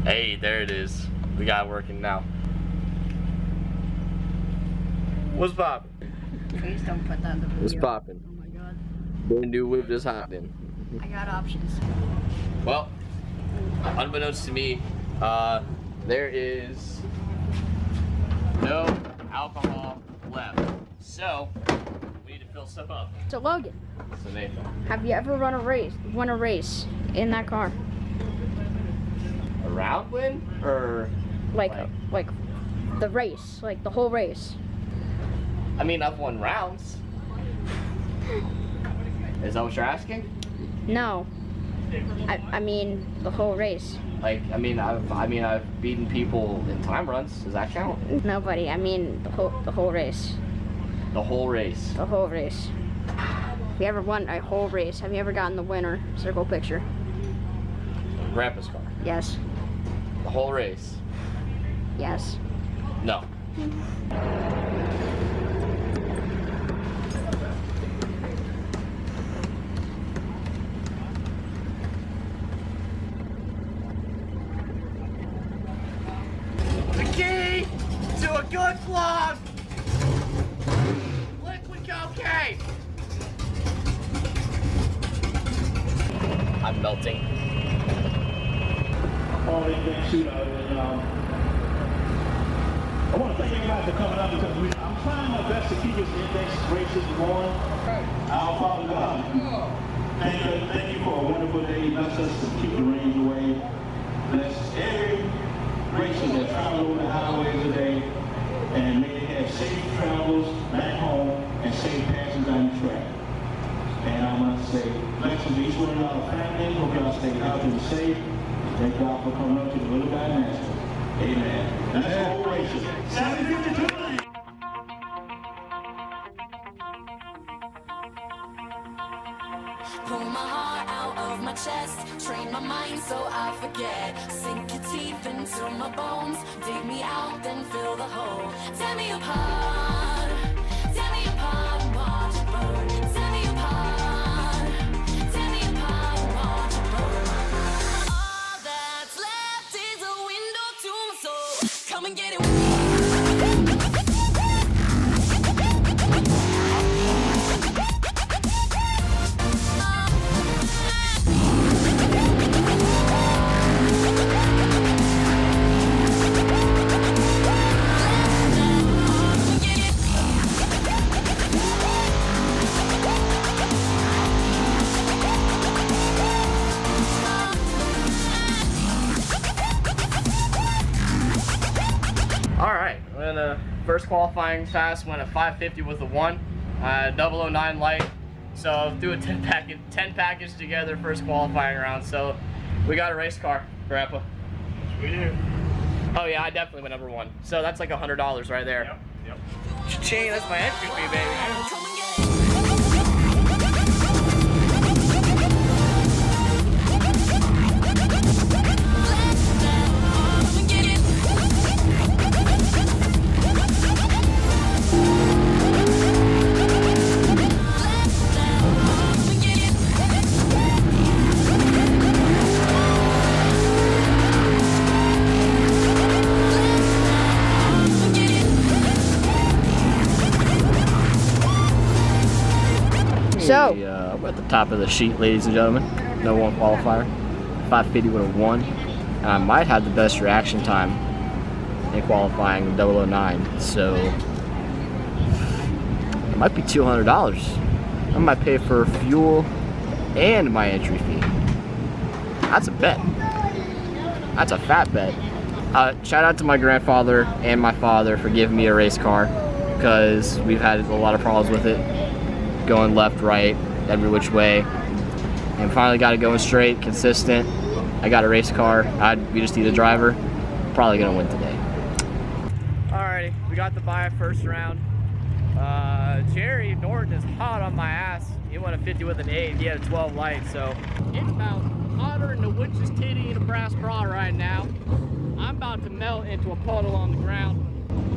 Hey, there it is. We got it working now. What's poppin'? Please don't put that in the video. What's poppin'? Oh my god. Brand new whip just hopped in. I got options. Well, unbeknownst to me, there is no alcohol left. So, we need to fill some up. So Logan, So Nathan. have you ever won a race in that car? A round win? Or Like the race, like the whole race. I mean, I've won rounds. Is that what you're asking? No. I mean the whole race. Like, I mean, I've beaten people in time runs. Does that count? Nobody. I mean the whole race. The whole race. The whole race. Have you ever won a whole race? Have you ever gotten the winner? Circle picture. Grandpa's car. Yes. The whole race. Yes. No. The key to a good vlog. Liquid cocaine. I'm melting. All in big shootout, and I want to thank everybody for coming out because I'm trying my best to keep this index races going. I'll apologize. Thank you for a wonderful day. Bless us to keep the rains away. Bless every racer that travels over the highways today, and may they have safe travels back home and safe passage down the track. And I want to say, blessings to each one of our families. Hope y'all stay healthy and safe. Thank God for coming up to the little guy master. Amen. That's all racing. 752. Pull my heart out of my chest, train my mind so I forget. Sink your teeth into my bones, dig me out, then fill the hole. Tear me apart, and watch it burn. Tear me apart, and watch it burn. All that's left is a window to my soul. Come and get it with me. Alright, when the first qualifying fast went at 550 was the 1, 009 light, so threw a 10 package together first qualifying round, so we got a race car, Grandpa. We do. Oh yeah, I definitely went number 1, so that's like $100 right there. Yep. Cha-ching, that's my entry fee, baby. Come and get it. So, We're at the top of the sheet, ladies and gentlemen. No one qualifier. 550 would have won. And I might have the best reaction time in qualifying 009. So it might be $200. I might pay for fuel and my entry fee. That's a bet. That's a fat bet. Shout out to my grandfather and my father for giving me a race car because we've had a lot of problems with it. Going left, right, every which way, and finally got it going straight, consistent. I got a race car. We just need a driver. Probably gonna win today. Alrighty, we got the bye first round. Jerry Norton is hot on my ass. He won a 50 with an 8. He had a 12 light, so it's about hotter than the witch's titty in a brass bra right now. I'm about to melt into a puddle on the ground.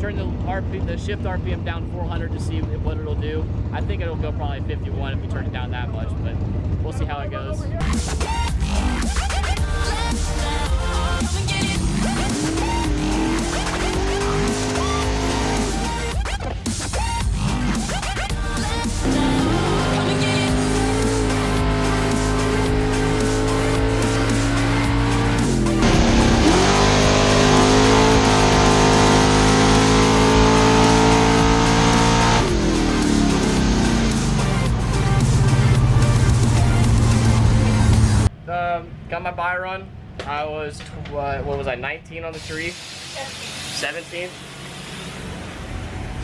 Turn the shift RPM down 400 to see what it'll do. I think it'll go probably 51 if we turn it down that much, but we'll see how it goes. Got my bye run. I was, what was I, 19 on the tree? 17?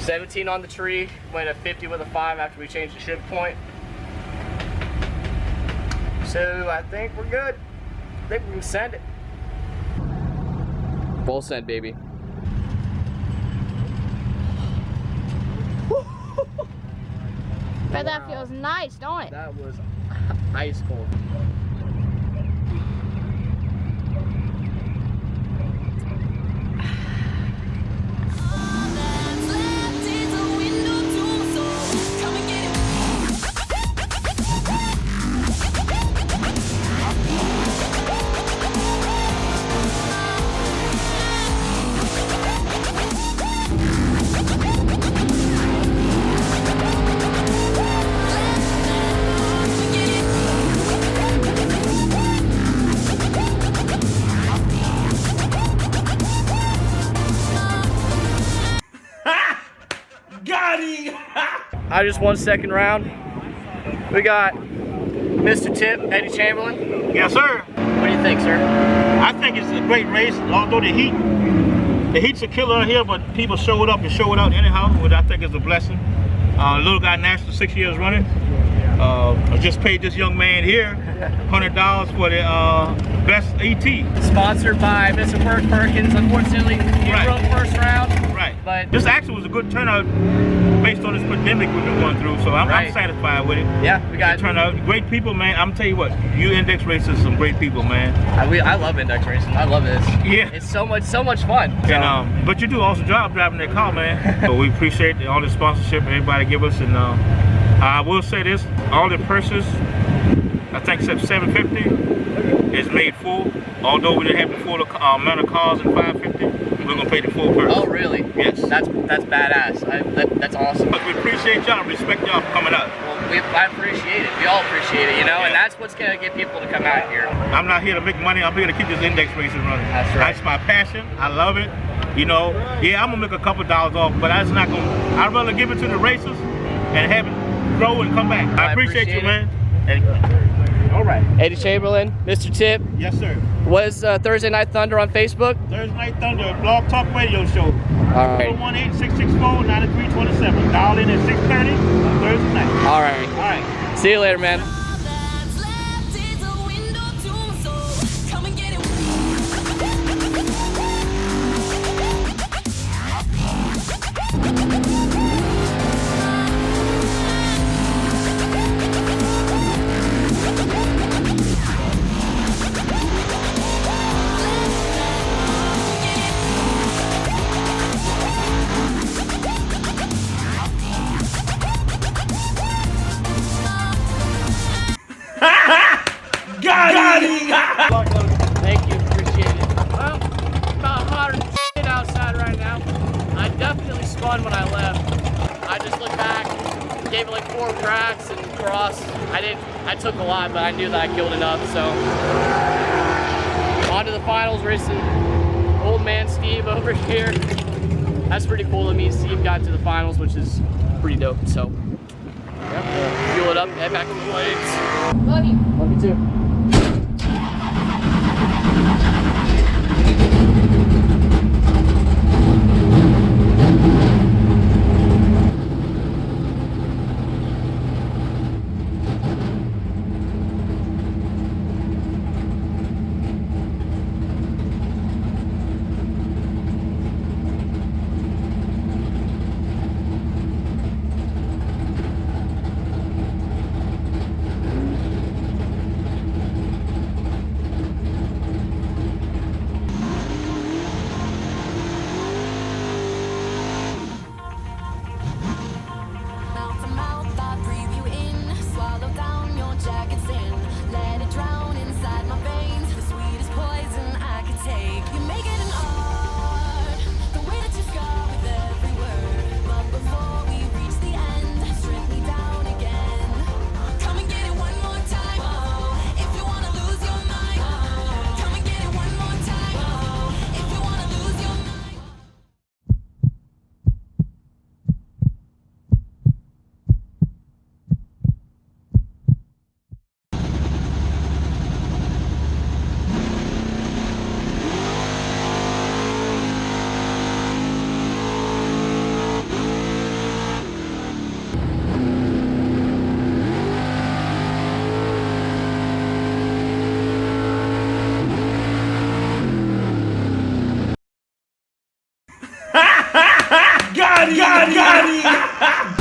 17 on the tree, went a 50 with a 5 after we changed the shift point. So I think we're good. I think we can send it. Full send, baby. Bet that feels nice, don't it? That was ice cold. I just won second round. We got Mr. Tip, Eddie Chamberlain. Yes, sir. What do you think, sir? I think it's a great race, although the heat's a killer here, but people showed up and showed out anyhow, which I think is a blessing. Little guy national 6 years running. I just paid this young man here $100 for the best ET. Sponsored by Mr. Perkins. Unfortunately, he broke first round. Right. But this actually was a good turnout based on this pandemic we've been going through, so I'm satisfied with it. Yeah, we got turnout. Great people, man. I'm telling you what, you index racers, some great people, man. I love index racing. I love this. Yeah. It's so much fun. So. And but you do an awesome job driving that car, man. So we appreciate all the sponsorship everybody give us, and I will say this: all the purses, I think except 750, is made full. Although we didn't have the full amount of cars in 550, we're gonna pay the full purse. Oh, really? Yes. That's badass. That's awesome. But we appreciate y'all, respect y'all for coming out. Well, I appreciate it. We all appreciate it, you know, and that's what's gonna get people to come out here. I'm not here to make money. I'm here to keep this index racing running. That's right. That's my passion. I love it. You know, yeah, I'm gonna make a couple dollars off, but that's not gonna. I'd rather give it to the racers and have it grow and come back. I appreciate you, man. All right. Eddie Chamberlain, Mr. Tip. Yes, sir. What is Thursday Night Thunder on Facebook? Thursday Night Thunder, Blog Talk Radio Show. All right. 418-664-9327. Dial in at 6:30 on Thursday night. All right. All right. See you later, man. Thank you, appreciate it. Well, about hotter than shit outside right now. I definitely spun when I left. I just looked back, gave it like 4 cracks and crossed. I took a lot, but I knew that I killed enough, so. On to the finals, racing old man Steve over here. That's pretty cool that me and Steve got to the finals, which is pretty dope, so. Yeah, fuel it up, head back to the blades. Love you. Love you too. got him!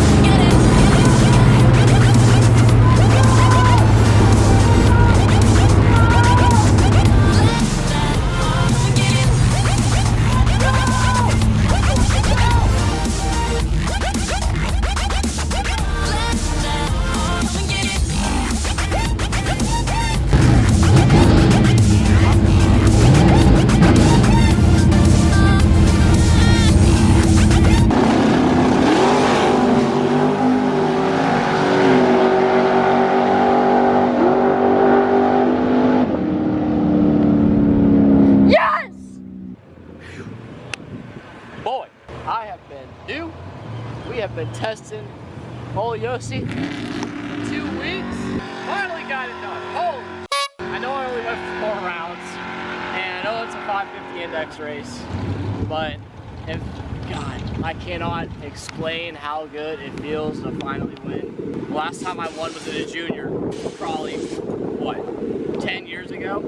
Boy, I have been new. We have been testing old Yossi for 2 weeks. Finally got it done. Holy shit. I know I only went for 4 rounds, and I know it's a 550 index race, but God, I cannot explain how good it feels to finally win. The last time I won was in a junior, probably, what, 10 years ago?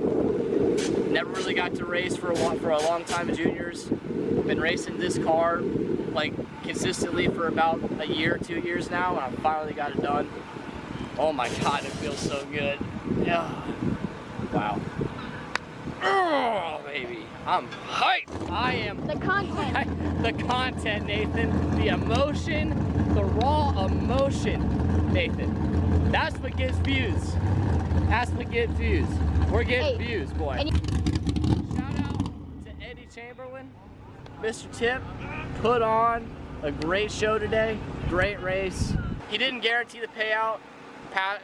Never really got to race for a long time in juniors. Been racing this car like consistently for about a year, 2 years now, and I finally got it done. Oh my God, it feels so good. Yeah. Wow. Oh, baby. I'm hyped. I am. The content. The content, Nathan. The emotion, the raw emotion, Nathan. That's what gets views. That's what gets views. We're getting views, boy. Shout out to Eddie Chamberlain. Mr. Tip put on a great show today. Great race. He didn't guarantee the payout.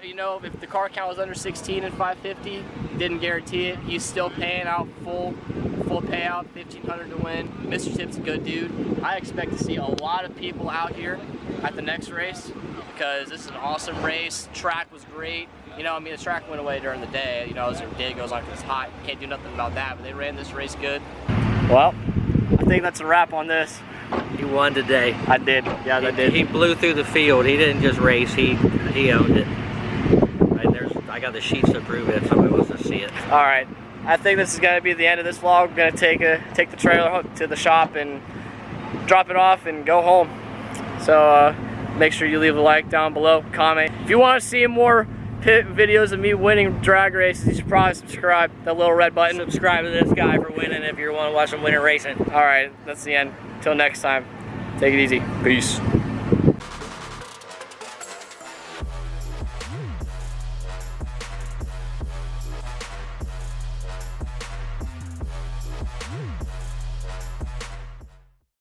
You know, if the car count was under 16 and 550, didn't guarantee it. He's still paying out full payout, $1,500 to win. Mr. Tip's a good dude. I expect to see a lot of people out here at the next race because this is an awesome race. Track was great. You know, I mean, the track went away during the day. You know, as the day goes on, 'cause it's hot. You can't do nothing about that, but they ran this race good. Well, I think that's a wrap on this. He won today. I did. Yeah, I did. He blew through the field. He didn't just race. He owned it. And I got the sheets to prove it if somebody wants to see it. All right. I think this is going to be the end of this vlog. We're going to take the trailer to the shop and drop it off and go home. So make sure you leave a like down below, comment. If you want to see more pit videos of me winning drag races, you should probably subscribe. That little red button. Subscribe to this guy for winning if you want to watch him winning racing. All right, that's the end. Till next time, take it easy. Peace.